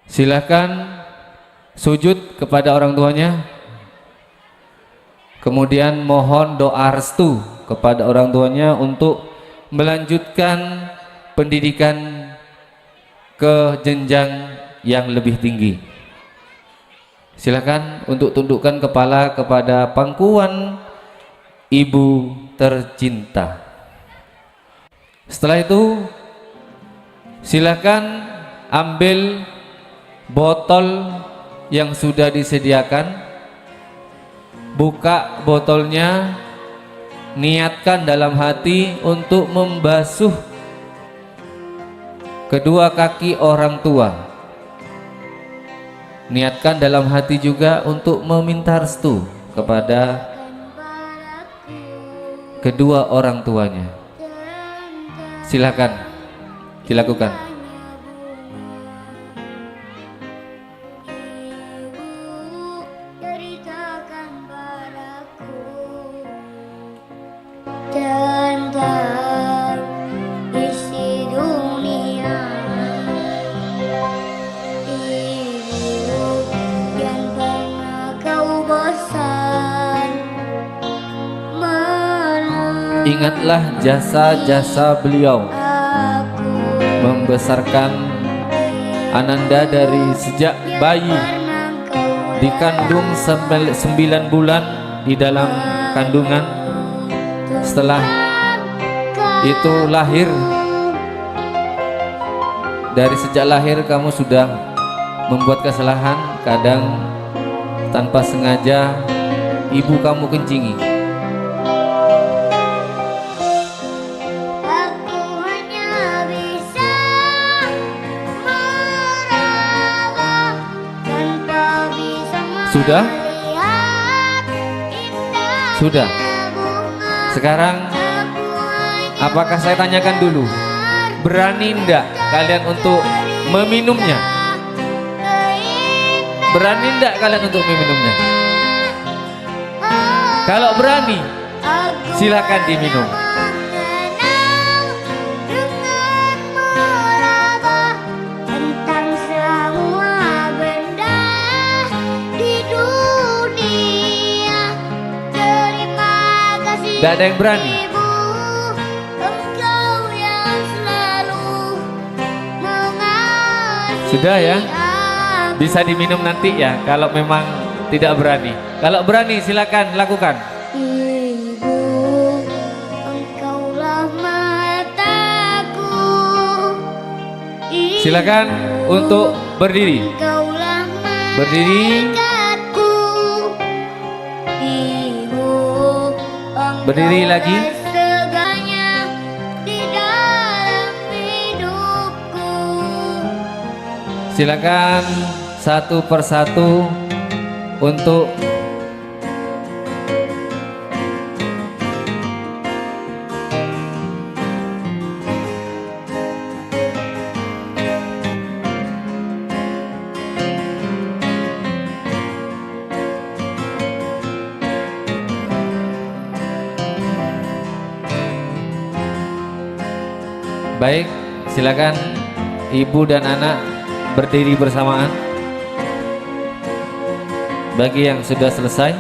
Silakan sujud kepada orang tuanya. Kemudian mohon doa restu kepada orang tuanya untuk melanjutkan pendidikan ke jenjang yang lebih tinggi. Silakan untuk tundukkan kepala kepada pangkuan ibu tercinta. Setelah itu silakan ambil botol yang sudah disediakan, buka botolnya, niatkan dalam hati untuk membasuh kedua kaki orang tua. Niatkan dalam hati juga untuk meminta restu kepada kedua orang tuanya. Silakan dilakukan. Ingatlah jasa-jasa beliau membesarkan Ananda dari sejak bayi, dikandung sampai 9 bulan di dalam kandungan. Setelah itu lahir. Dari sejak lahir kamu sudah membuat kesalahan, kadang tanpa sengaja ibu kamu kencingi. Sudah? Sudah. Sekarang apakah saya tanyakan dulu, berani enggak kalian untuk meminumnya? Berani enggak kalian untuk meminumnya? Kalau berani, silakan diminum. Tidak ada yang berani. Sudah ya, bisa diminum nanti ya kalau memang tidak berani. Kalau berani silakan lakukan. Ibu, engkaulah mataku. Silakan untuk berdiri. Berdiri. Berdiri lagi. Silakan satu persatu untuk baik, silakan ibu dan anak berdiri bersamaan. Bagi yang sudah selesai,